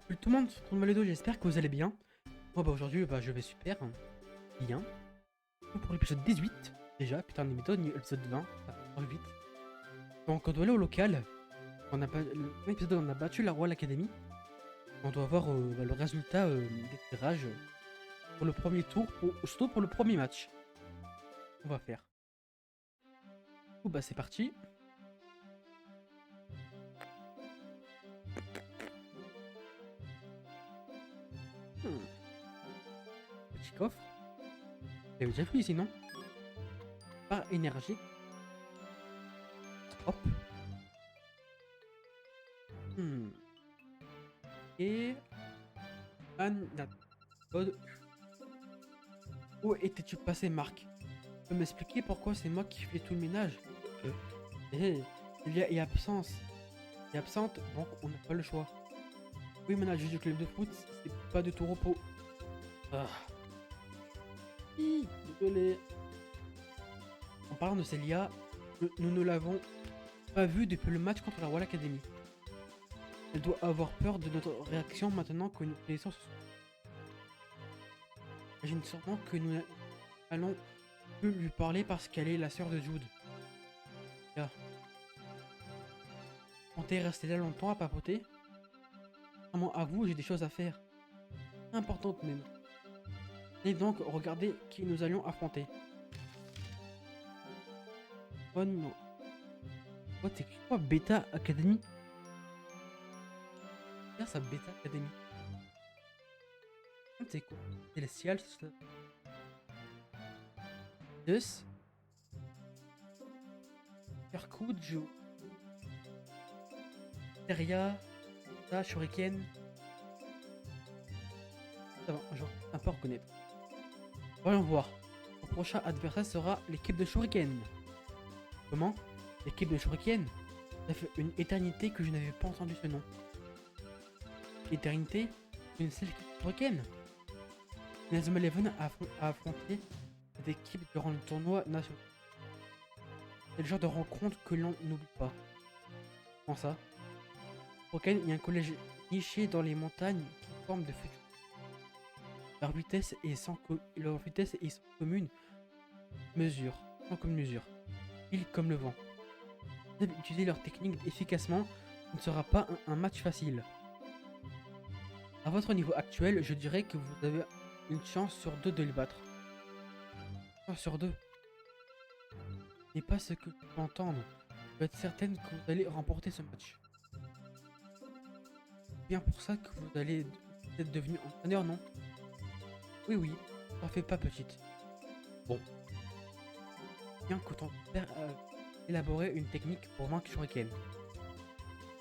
Tout le monde, tout le monde, j'espère que vous allez bien. Moi, aujourd'hui, je vais super bien. Pour l'épisode 18, déjà, putain, l'épisode 20, ça va trop vite. Donc, on doit aller au local. Le premier épisode, on a battu la Royal Academy. On doit voir le résultat des tirages pour le premier tour, surtout pour le premier match. On va faire. C'est parti. Hmm. Petit coffre. J'avais déjà vu ici, non? Pas énergique. Hop. Hmm. Et... Code. Où étais-tu passé, Marc? Tu peux m'expliquer pourquoi c'est moi qui fais tout le ménage? Eh, il est absence. Il est absente, donc on n'a pas le choix. Oui, manager du club de foot, c'est pas de tout repos. Ah. Désolé. En parlant de Célia, nous ne l'avons pas vue depuis le match contre la Royal Academy. Elle doit avoir peur de notre réaction maintenant que nous connaissons ce soir. J'imagine sûrement que nous allons plus lui parler parce qu'elle est la sœur de Jude. Là. Comptez rester là longtemps à papoter? Vraiment, à vous, j'ai des choses à faire. Importantes même. Et donc, regardez qui nous allions affronter. Oh non. Oh, t'es quoi, Beta Academy? Tiens, ça, Beta Academy. C'est quoi? Célestial, c'est ça? Yes. Kirkuju. Teria. Ça, Shuriken. Ça va, je vais un peu reconnaître. Voyons voir. Mon prochain adversaire sera l'équipe de Shuriken. Comment? L'équipe de Shuriken? Ça fait une éternité que je n'avais pas entendu ce nom. Éternité? Une seule équipe de Shuriken? Inazuma Eleven a affronté cette équipe durant le tournoi national. C'est le genre de rencontre que l'on n'oublie pas. Comment ça? Shuriken, il y a un collège niché dans les montagnes qui forment de futurs. Leur vitesse est sans commune mesure. Sans commune mesure. Ils comme le vent. Utiliser leur technique efficacement ne sera pas un match facile. À votre niveau actuel, je dirais que vous avez une chance sur deux de les battre. Une chance sur deux. Ce n'est pas ce que tu peux entendre. Je peux être certaine que vous allez remporter ce match. C'est bien pour ça que vous allez être devenu entraîneur, non? Oui, oui, t'en fais pas, petite. Bon. Bien que ton père a élaboré une technique pour vaincre Shuriken.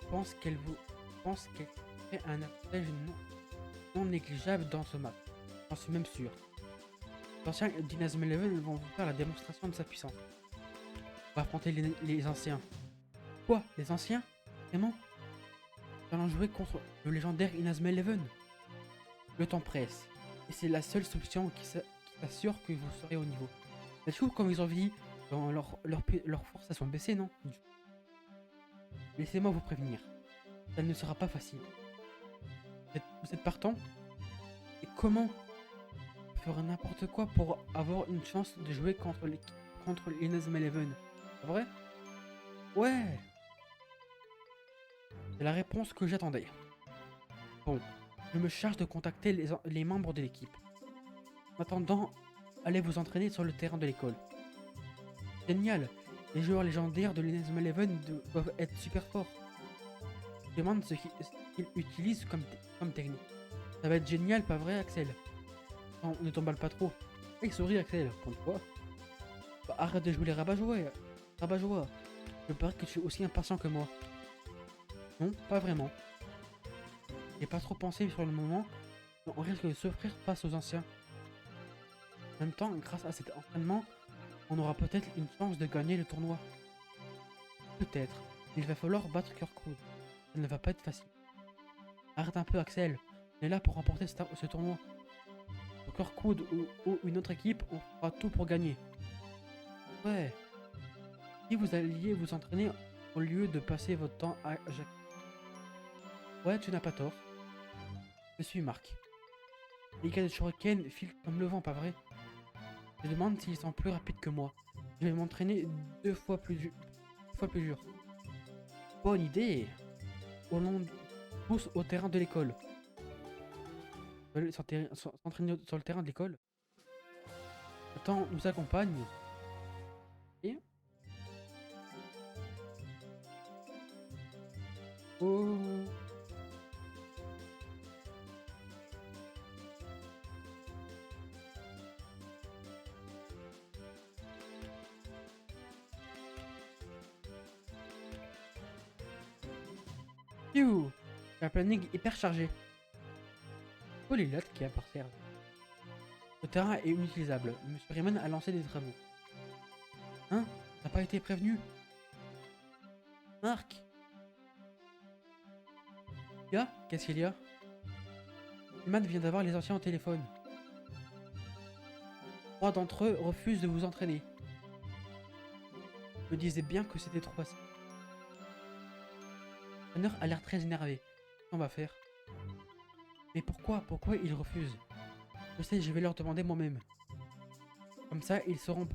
Je pense qu'elle fait un avantage non négligeable dans ce match. J'en suis même sûr. Les anciens d'Inazuma Eleven vont vous faire la démonstration de sa puissance. On va affronter les anciens. Quoi? Les anciens? Vraiment? Nous allons jouer contre le légendaire Inazuma Eleven. Le temps presse. Et c'est la seule solution qui s'assure que vous serez au niveau. C'est fou comme ils ont vieilli. Leurs forces sont baissées, non? Laissez-moi vous prévenir. Ça ne sera pas facile. Vous êtes partant? Et comment faire n'importe quoi pour avoir une chance de jouer contre l'Inazuma Eleven? C'est vrai? Ouais! C'est la réponse que j'attendais. Bon, je me charge de contacter les membres de l'équipe. En attendant, allez vous entraîner sur le terrain de l'école. Génial! Les joueurs légendaires de l'Inazuma Eleven doivent être super forts. Je demande ce qu'ils utilisent comme technique. Ça va être génial, pas vrai, Axel? Non, ne t'emballe pas trop. Hey, souris, Axel. Contre quoi? Arrête de jouer les rabat-joie. Rabat-joie. Je parie que tu es aussi impatient que moi. Non, pas vraiment. J'ai pas trop pensé sur le moment. On risque de s'offrir face aux anciens. En même temps, grâce à cet entraînement, on aura peut-être une chance de gagner le tournoi. Peut-être. Il va falloir battre Kirkwood. Ça ne va pas être facile. Arrête un peu, Axel. On est là pour remporter ce tournoi. Kirkwood ou une autre équipe, on fera tout pour gagner. Ouais. Si vous alliez vous entraîner au lieu de passer votre temps à Jacques. Ouais, tu n'as pas tort. Je suis Marc. Les gars de Shuriken filent comme le vent, pas vrai? Je demande s'ils sont plus rapides que moi. Je vais m'entraîner 2 fois plus dur. Bonne idée! Allons tous au terrain de l'école. S'entraîner sur le terrain de l'école. Le temps nous accompagne. Et... Oh! Youhou! J'ai un planning hyper chargé. Oh les lettres qui appartiennent. Le terrain est inutilisable. Monsieur Rayman a lancé des travaux. Hein? T'as pas été prévenu? Marc? Qu'est-ce qu'il y a? Rayman vient d'avoir les anciens au téléphone. 3 d'entre eux refusent de vous entraîner. Je me disais bien que c'était trop facile. L'entraîneur a l'air très énervé. Qu'est-ce qu'on va faire? Mais pourquoi? Pourquoi ils refusent? Je sais, je vais leur demander moi-même. Comme ça, ils sauront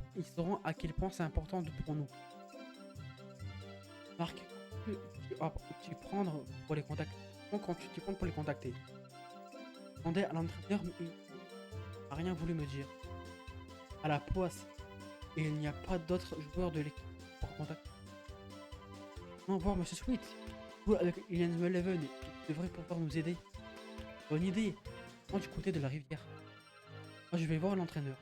à quel point c'est important pour nous. Marc, tu prendre pour les contacter. Quand tu t'y prends pour les contacter. Je demandais à l'entraîneur, mais il n'a rien voulu me dire. À la poisse. Et il n'y a pas d'autres joueurs de l'équipe pour contacter. Non, voir Monsieur Sweet. Vous avec Ilian Eleven, il devrait pouvoir nous aider. Bonne idée. Moi du côté de la rivière. Moi je vais voir l'entraîneur.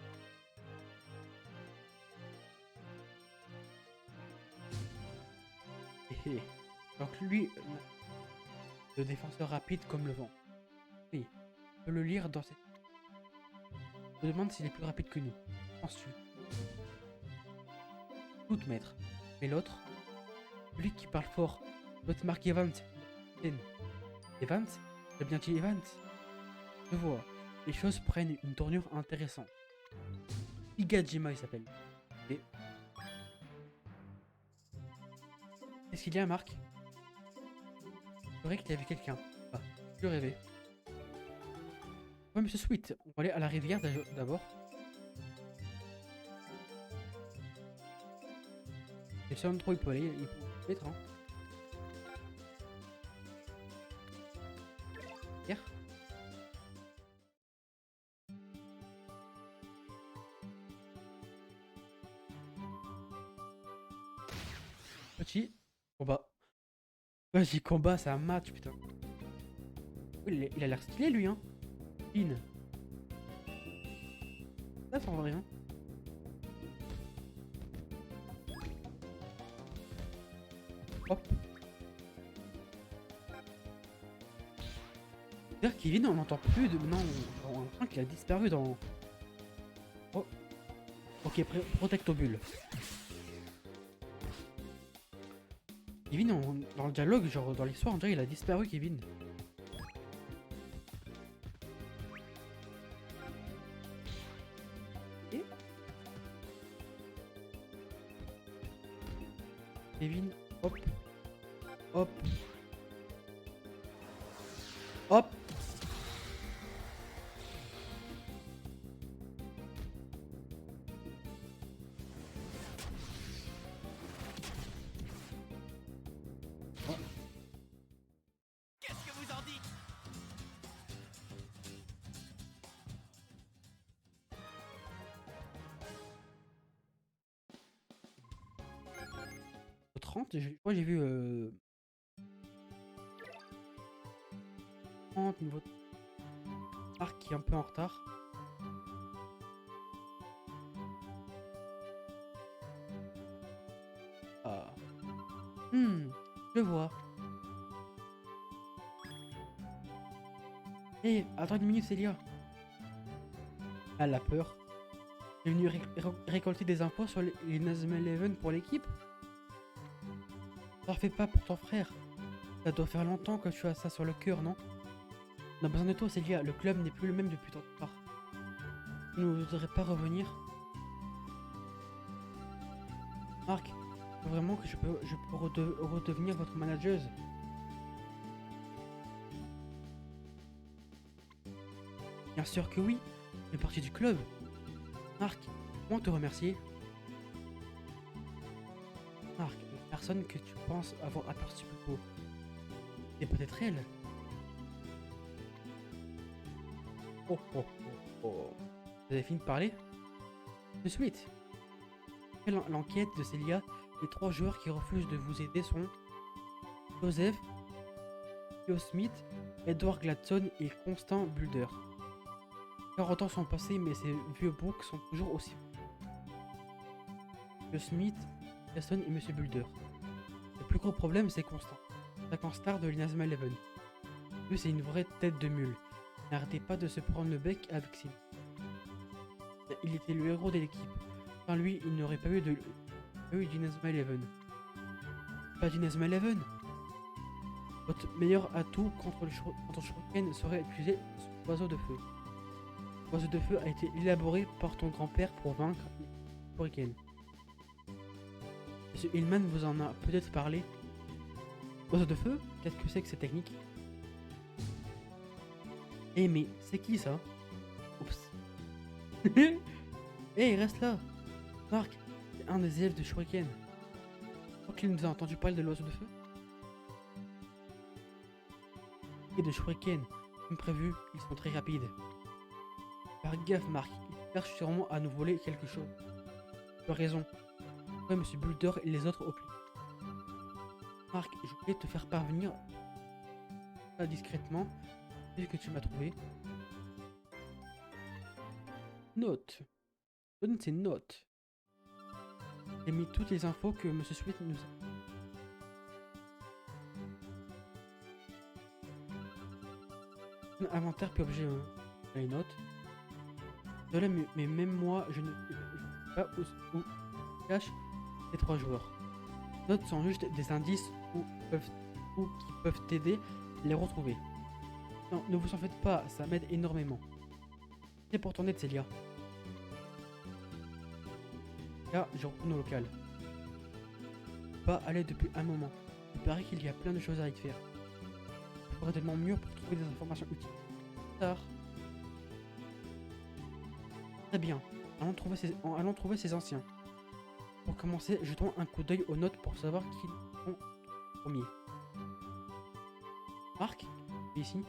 Donc lui, le défenseur rapide comme le vent. Oui, on peut le lire dans cette... Je me demande s'il est plus rapide que nous. Ensuite. Tout maître. Mais l'autre, celui qui parle fort, doit être Mark Evans. Evans? T'as bien dit Evans? Je vois. Les choses prennent une tournure intéressante. Higajima il s'appelle. Et... Qu'est-ce qu'il y a, Marc? C'est vrai qu'il y avait quelqu'un. Ah, je rêvais. Ouais, Monsieur Sweet, on va aller à la rivière d'abord. Le seul endroit où il peut aller, il peut être, hein. Hier. Petit combat. Vas-y, combat, c'est un match, putain. Il a l'air stylé, lui, hein. In. Ça, ça en rien. Hop. D'ailleurs, Kevin, on n'entend plus de... Non, on a l'impression qu'il a disparu dans... Oh. Ok, Protectobule. Kevin, dans le dialogue, genre dans l'histoire, on dirait qu'il a disparu, Kevin. Et Kevin, hop. Hop. Hop. Qu'est-ce que vous en dites? Au 30, moi j'ai vu 30 niveau Marc qui est un peu en retard. Ah. Je vois. Hé, attends une minute, Célia. Elle a peur. Elle est venue récolter des infos sur les Nazem Eleven pour l'équipe. T'en fais pas pour ton frère. Ça doit faire longtemps que tu as ça sur le cœur, non? On a besoin de toi, Célia. Le club n'est plus le même depuis ton départ. Tu ne voudrais pas revenir? Marc, faut vraiment que je peux redevenir votre manageuse. Bien sûr que oui, je fais partie du club. Marc, comment te remercier? Marc, la personne que tu penses avoir aperçue plus tôt, c'est peut-être elle. Oh oh oh oh. Vous avez fini de parler? De suite. Après l'enquête de Celia, les 3 joueurs qui refusent de vous aider sont Joseph, Theo Smith, Edward Gladstone et Constant Bulder. 40 ans sont passés, mais ces vieux boucs sont toujours aussi. Theo Smith, Gladstone et Monsieur Bulder. Le plus gros problème, c'est Constant, l'attaquant star de l'Inazuma Eleven. Lui, c'est une vraie tête de mule. N'arrêtez pas de se prendre le bec avec Sid. Il était le héros de l'équipe. Sans lui, il n'aurait pas eu d'Inazuma Eleven. Pas d'Inazuma Eleven? Votre meilleur atout contre le Shuriken serait d'utiliser son oiseau de feu. L'oiseau de feu a été élaboré par ton grand-père pour vaincre le Shuriken. Monsieur Hillman vous en a peut-être parlé. Oiseau de feu? Qu'est-ce que c'est que cette technique? Eh mais c'est qui ça? Oups. Eh, reste là. Marc, c'est un des élèves de Shuriken. Je crois qu'il nous a entendu parler de l'oiseau de feu. Et de Shuriken, comme prévu, ils sont très rapides. Faire gaffe, Marc, ils cherchent sûrement à nous voler quelque chose. Tu as raison. Ouais, Monsieur Bulder et les autres au plus. Marc, je voulais te faire parvenir ça discrètement, vu que tu m'as trouvé. Note. Donne ces notes. J'ai mis toutes les infos que Monsieur Sweet nous a. Inventaire puis objet les notes. Désolé, mais même moi, je ne sais pas où cache les 3 joueurs. Les notes sont juste des indices qui peuvent t'aider à les retrouver. Non, ne vous en faites pas, ça m'aide énormément. C'est pour ton aide, Celia. Là, je retourne au local. Pas aller depuis un moment. Il paraît qu'il y a plein de choses à y faire. Je ferai tellement mieux pour trouver des informations utiles. Tard. Très bien. Allons trouver ces anciens. Pour commencer, jetons un coup d'œil aux notes pour savoir qui sont premiers. Marc, ici.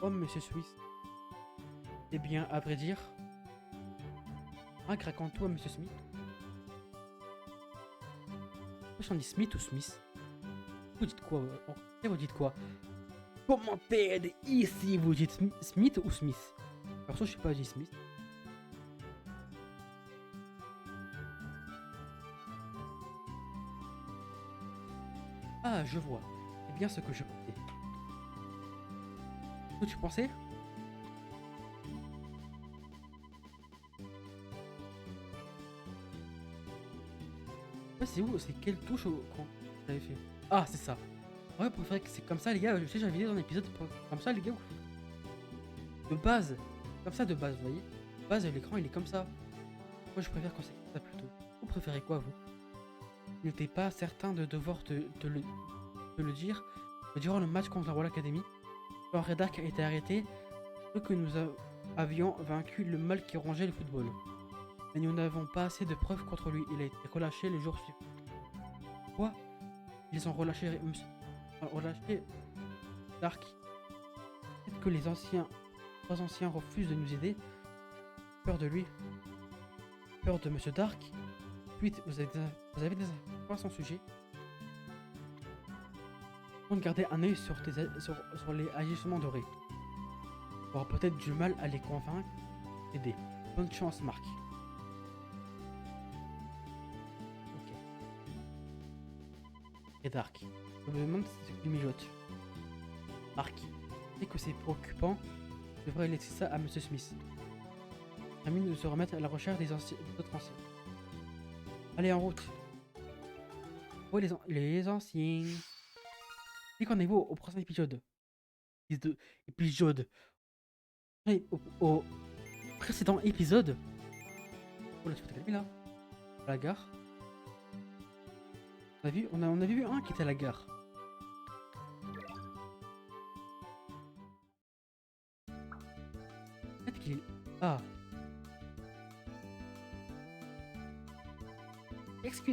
Oh, Monsieur Suisse. Eh bien, à vrai dire... raconte-toi, Monsieur Smith. Vous dit Smith ou Smith? Vous dites quoi? Vous dites quoi? Commentaire ici, vous dites Smith ou Smith? Perso, je sais pas, je dis Smith. Ah, je vois. C'est bien ce que je pensais. Ce que tu pensais? Ouais, c'est où? C'est quelle touche quand j'avais fait? Ah, c'est ça. Ouais, pour faire que c'est comme ça, les gars. Je sais, j'avais dit dans un épisode comme ça, les gars. De base. Comme ça, de base, vous voyez? De base, l'écran, il est comme ça. Moi, je préfère quand c'est comme ça plutôt. Vous préférez quoi, vous? N'était pas certain de devoir te le dire. Mais durant le match contre la Royal Academy, quand Red Arc a été arrêté, ce que nous avions vaincu le mal qui rongeait le football. Mais nous n'avons pas assez de preuves contre lui. Il a été relâché le jour suivant. Quoi? Ils ont relâché Dark. Peut-être que les 3 anciens refusent de nous aider. Peur de lui. Peur de Monsieur Dark. Ensuite, vous avez des informations à son sujet. Donc gardez un œil sur les agissements dorés. Tu auras peut-être du mal à les convaincre d'aider. Bonne chance, Marc. Ok. Et Dark. Je me demande si c'est qu'il mijote. Marc. Et que c'est préoccupant. Je devrais laisser ça à Monsieur Smith. Termine de se remettre à la recherche des autres anciens. Allez, en route. Ouais, les anciens. Et qu'on est au prochain épisode. Au précédent épisode. Oh là, tu peux te calmer là. À la gare. On a vu un qui était à la gare.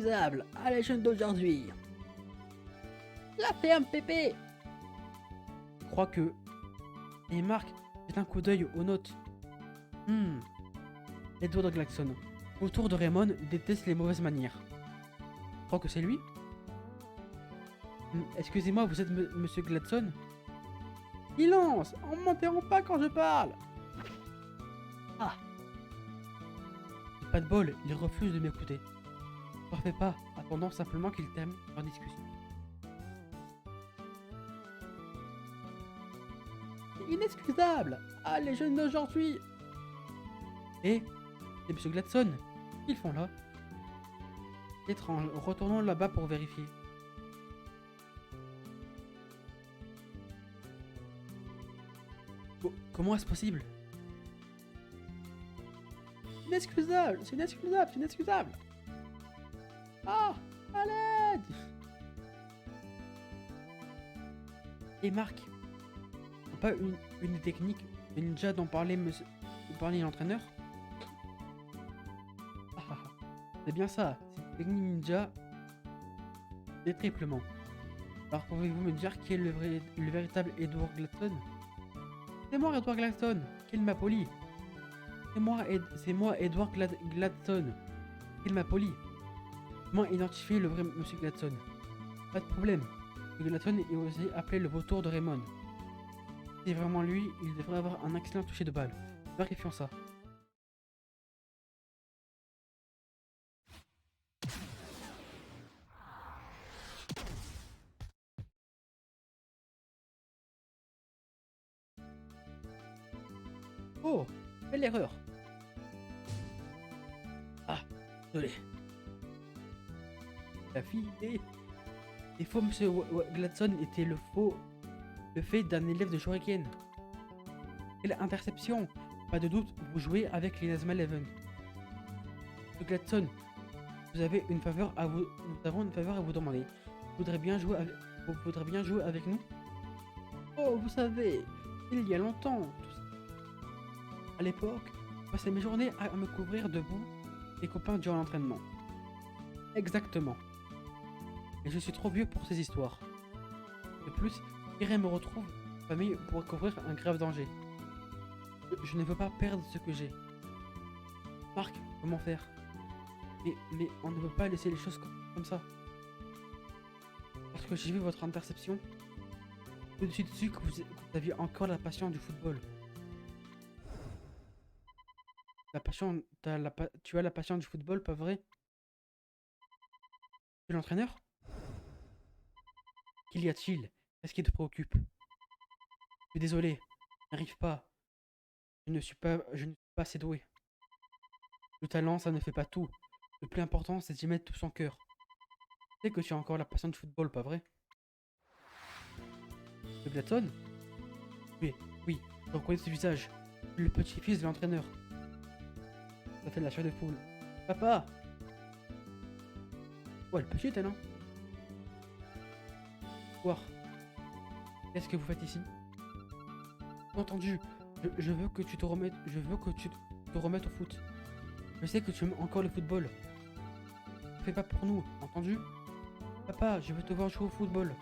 Inexcusable à la jeune d'aujourd'hui. La ferme, Pépé. Je crois que... Et Marc, jette un coup d'œil aux notes. Edward Glaxon. Autour de Raymond déteste les mauvaises manières. Je crois que c'est lui. Excusez-moi, vous êtes Monsieur Gladson? Silence! On m'interrompt pas quand je parle! Ah! Pas de bol, il refuse de m'écouter. Je ne fais pas, attendant simplement qu'il termine leur discussion. C'est inexcusable! Ah, les jeunes d'aujourd'hui! Et c'est Monsieur Gladson. Qu'ils font là? Étrange, retournons là-bas pour vérifier. Comment est-ce possible? Inexcusable, c'est inexcusable, c'est inexcusable. Ah, à l'aide! Et Marc, pas une technique de ninja dont parlait l'entraîneur? C'est bien ça, c'est une technique ninja des triplement. Alors pouvez-vous me dire qui est le véritable Edward Gladson? C'est moi Edward Gladson, qu'il m'a poli. C'est moi Edward Gladson, qu'il m'a poli. Comment identifier le vrai Monsieur Gladson? Pas de problème. Le Gladson est aussi appelé le vautour de Raymond. Si c'est vraiment lui, il devrait avoir un excellent toucher de balle. Vérifions ça. Oh, quelle erreur! Ah, désolé. La fille des faux Monsieur Gladson était le fait d'un élève de Shuriken. Quelle interception! Pas de doute, vous jouez avec les Nazma Eleven. Monsieur Gladson, nous avons une faveur à vous demander. Vous voudrez bien jouer avec nous? Oh, vous savez, il y a longtemps. À l'époque, je passais mes journées à me couvrir de boue des copains durant l'entraînement. Exactement. Et je suis trop vieux pour ces histoires. De plus, Irene me retrouve, famille pourrait couvrir un grave danger. Je ne veux pas perdre ce que j'ai. Marc, comment faire? Mais on ne peut pas laisser les choses comme ça. Parce que j'ai vu votre interception. Je me suis dessus que vous aviez encore la passion du football. La passion, tu as la passion du football, pas vrai? Tu es l'entraîneur? Qu'y a-t-il? Qu'est-ce qui te préoccupe? Je suis désolé, je n'arrive pas. Je ne suis pas assez doué. Le talent, ça ne fait pas tout. Le plus important, c'est d'y mettre tout son cœur. Tu sais que tu as encore la passion du football, pas vrai? Le Gladson? Oui, je reconnais ce visage. Le petit-fils de l'entraîneur. Ça fait de la chair de poule. Papa! Ouais, le petit, non? Voir. Qu'est-ce que vous faites ici? Entendu. Je veux que tu te remettes. Au foot. Je sais que tu aimes encore le football. Fais pas pour nous, entendu? Papa, je veux te voir jouer au football.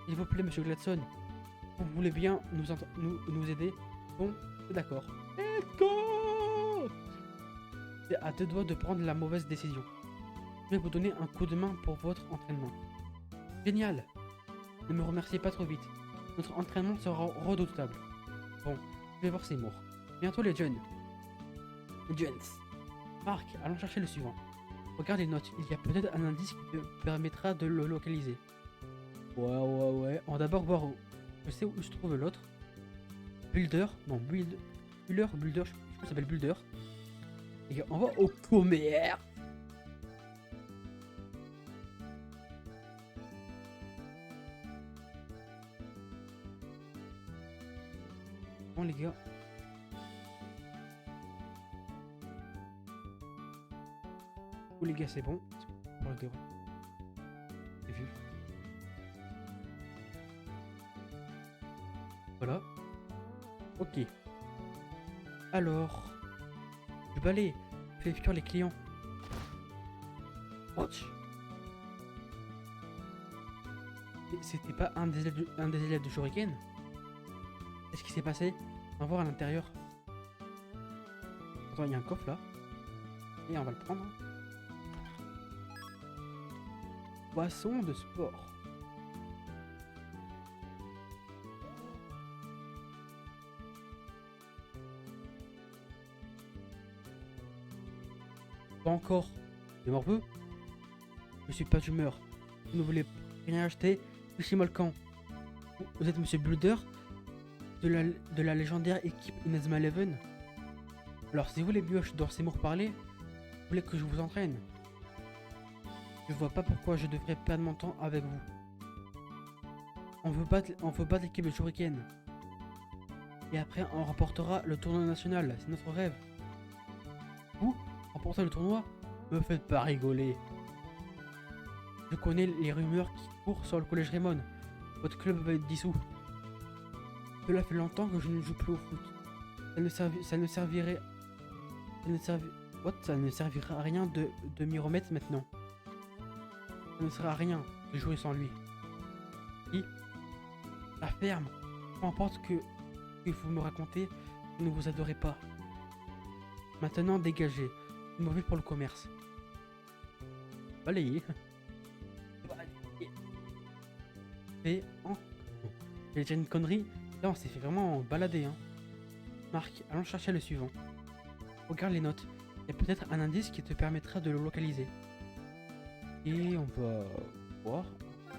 S'il vous plaît, Monsieur Gladson. Vous voulez bien nous aider? Bon, c'est d'accord. Let's go! C'est à deux doigts de prendre la mauvaise décision. Je vais vous donner un coup de main pour votre entraînement. Génial! Ne me remerciez pas trop vite. Notre entraînement sera redoutable. Bon, je vais voir Seymour. Bientôt les jeunes. Marc, allons chercher le suivant. Regarde les notes, il y a peut-être un indice qui te permettra de le localiser. Ouais. On va d'abord voir où. Je sais où se trouve l'autre. Builder, je crois que ça s'appelle Builder. Les gars, on va au commerce. Bon les gars. Oh les gars, c'est bon. Pour le déroul. C'est vu. Voilà. Ok. Alors. Le balai fait fuir les clients. Ouch. C'était pas un des élèves de Shuriken? Qu'est-ce qui s'est passé? On va voir à l'intérieur. Attends, il y a un coffre là. Et on va le prendre. Boisson de sport. Pas encore. Des morveux? Je suis pas d'humeur. Vous ne voulez rien acheter? Fichez-moi le camp. Vous êtes Monsieur Bluder de la légendaire équipe Inazuma Eleven? Alors si vous les mioches dans ces mots parler, vous voulez que je vous entraîne? Je vois pas pourquoi je devrais perdre mon temps avec vous. On veut battre l'équipe de Shuriken. Et après on remportera le tournoi national, c'est notre rêve. Vous, remporter le tournoi? Me faites pas rigoler. Je connais les rumeurs qui courent sur le collège Raymond. Votre club va être dissous. Cela fait longtemps que je ne joue plus au foot. Ça ne servirait à rien de m'y remettre maintenant. Ça ne sert à rien de jouer sans lui. Et la ferme, peu importe que vous me racontez, je ne vous adorerai pas. Maintenant dégagez, c'est mauvais pour le commerce. Balayez. Et en... J'ai déjà une connerie. Là on s'est fait vraiment balader hein. Marc, allons chercher le suivant. Regarde les notes. Il y a peut-être un indice qui te permettra de le localiser. Et on va voir,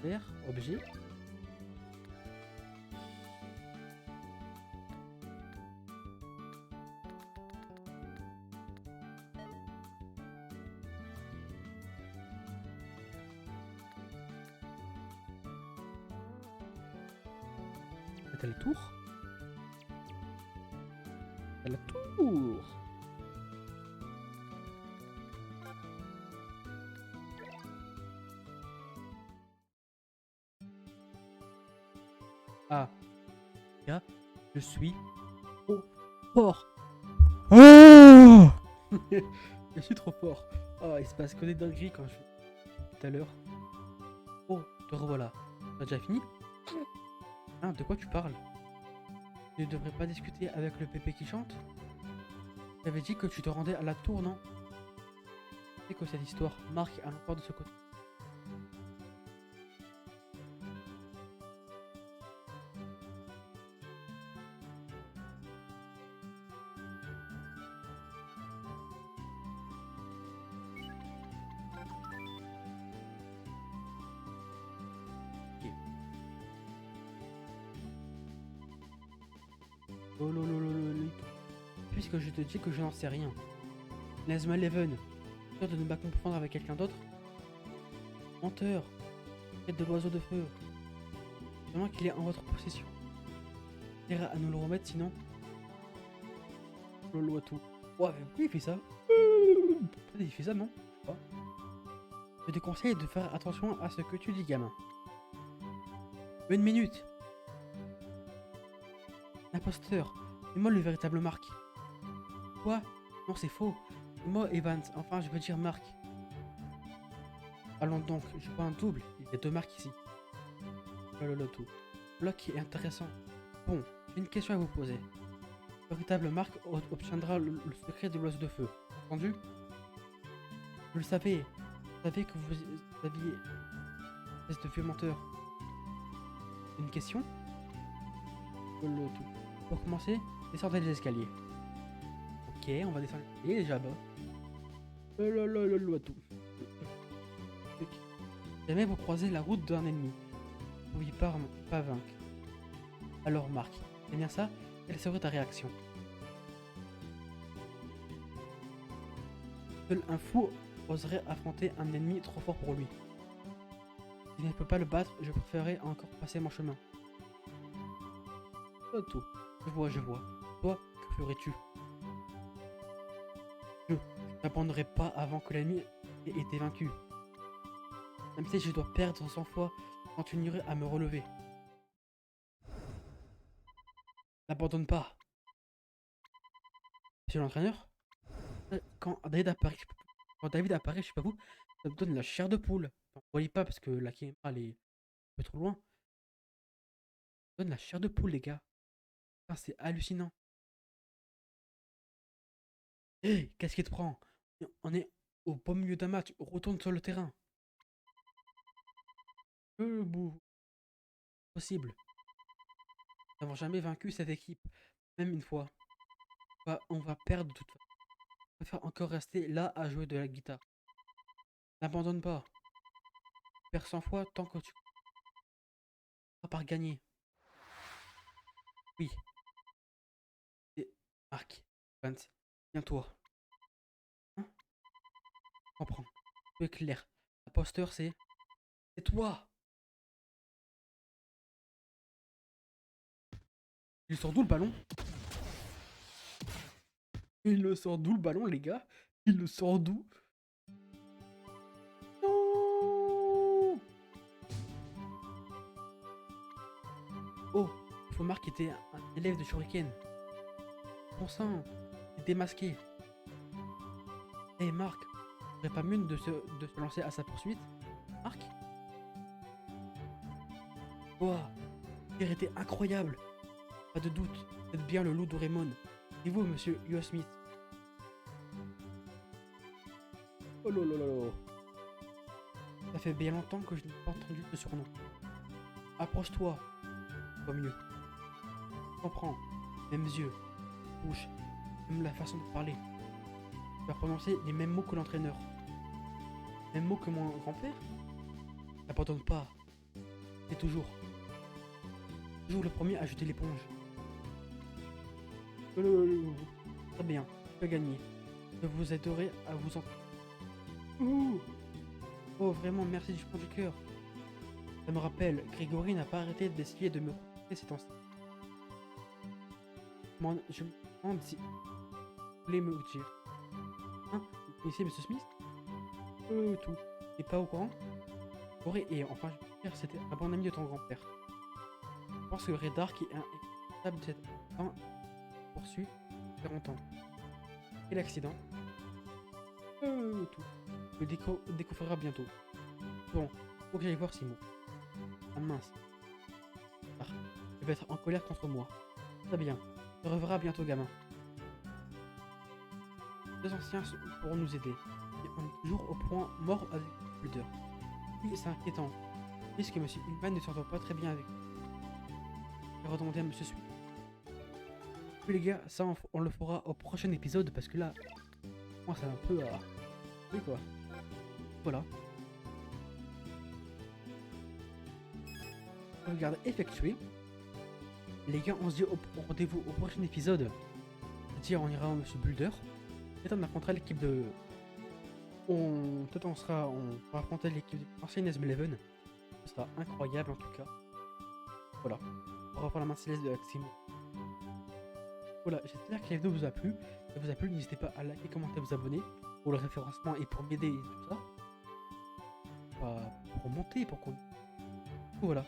faire, objet. T'as le tour? T'as le tour! Ah, là, je suis trop fort. Oh Je suis trop fort. Oh, il se passe que des dingueries quand je tout à l'heure. Oh, te revoilà. T'as déjà fini? Ah, de quoi tu parles? Tu ne devrais pas discuter avec le pépé qui chante? J'avais dit que tu te rendais à la tour, non? C'est quoi cette histoire? Marc a l'emploi de ce côté. Oh lololololi. Puisque je te dis que je n'en sais rien. Inazuma Eleven, peur de ne pas confondre avec quelqu'un d'autre? Menteur, tête de l'oiseau de feu. Seulement qu'il est en votre possession. Il ira à nous le remettre sinon. Lolo à tout. Ouais, mais pourquoi il fait ça? Il fait ça non? Je sais pas. Je te conseille de faire attention à ce que tu dis, gamin. Une minute. Imposteur, c'est moi le véritable Marc. Quoi? Non, c'est faux. C'est moi Evans, enfin je veux dire Marc. Allons donc, je vois un double, il y a deux Marc ici. Lolo tout. Là qui est intéressant. Bon, j'ai une question à vous poser. Le véritable Marc obtiendra le secret de l'oiseau de feu. Entendu? Vous le savez. Vous savez que vous aviez... espèce de vieux menteur. Une question? Lolo tout. Pour commencer, descendez les escaliers. Ok, on va descendre. Il est déjà bas. Lolo tout. Si jamais vous croisez la route d'un ennemi, vous ne pouvez pas vaincre. Alors Marc, c'est bien ça? Quelle serait ta réaction? Seul un fou oserait affronter un ennemi trop fort pour lui. Si je ne peux pas le battre, je préférerais encore passer mon chemin. Tout. Je vois. Toi, que ferais-tu? Je n'abandonnerai pas avant que l'ennemi ait été vaincu. Même si je dois perdre 100 fois, je continuerai à me relever. N'abandonne pas. Monsieur l'entraîneur, quand David apparaît, je sais pas vous, Ça me donne la chair de poule. Enfin, vous voyez pas parce que la caméra elle est un peu trop loin. Ça me donne la chair de poule, les gars. Putain, c'est hallucinant. Hé, qu'est-ce qui te prend? On est au beau milieu d'un match. Retourne sur le terrain. Bout. Possible. Nous n'avons jamais vaincu cette équipe. Même une fois. On va perdre de toute façon. On va faire encore rester là à jouer de la guitare. N'abandonne pas. Perds 100 fois tant que tu vas par gagner. Oui. Et Marc. Vance. Viens-toi. Hein? Comprends. Tout est clair. L'imposteur c'est toi. Il sort d'où le ballon? Il le sort d'où le ballon, les gars? Il le sort d'où? Non! Oh, Marc était un élève de Shuriken. Bon sang, il est démasqué. Eh Marc, serait pas mieux de se lancer à sa poursuite? Marc? Ouah, il était incroyable. Pas de doute, vous êtes bien le loup d'Orémon. Et vous, monsieur Yo Smith? Oh là là là là. Ça fait bien longtemps que je n'ai pas entendu ce surnom. Approche-toi. Pas mieux. Je comprends. Mêmes yeux, bouche, même la façon de parler. Tu vas prononcer les mêmes mots que l'entraîneur. Mêmes mots que mon grand-père? N'abandonne pas. C'est toujours le premier à jeter l'éponge. Très bien, tu as gagné. Je vous aiderai à vous en... Oh, vraiment, merci du fond du cœur. Ça me rappelle, Grégory n'a pas arrêté d'essayer de me recruter ces temps-ci. Je me demande si vous voulez me dire. Hein? Vous connaissez M. Smith? Tout. T'es pas au courant? Grégory et enfin, je veux dire, c'était un bon ami de ton grand-père. Je pense que Redark est un responsable de cet accident poursuit 40 ans. Et l'accident? Tout. Le découvrira bientôt. Bon, faut que j'aille voir Simon. Ah mince. Ah, il va être en colère contre moi. Très bien. On se reverra bientôt, gamin. Les anciens pourront nous aider. Et on est toujours au point mort avec le leader. Oui, c'est inquiétant. Puisque M. Ullman ne s'entend pas très bien avec nous. Je vais redemander à M. Smith. Oui les gars, ça on le fera au prochain épisode parce que là, moi c'est un peu... Oui quoi. Voilà. Regarde effectué. Les gars, on se dit au rendez-vous au prochain épisode. C'est-à-dire on ira au Monsieur Builder. Peut-être on affrontera l'équipe de... Peut-être on va affronter l'équipe de l'ancienne SM11. Ce sera incroyable en tout cas. Voilà. On va reprendre la Marseillaise de Aximo. Voilà, j'espère que la vidéo vous a plu. Si ça vous a plu, n'hésitez pas à liker, commenter, vous abonner pour le référencement et pour m'aider et tout ça. Pour monter, pour qu'on... Voilà.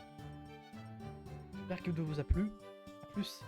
J'espère que la vidéo vous a plu. A plus.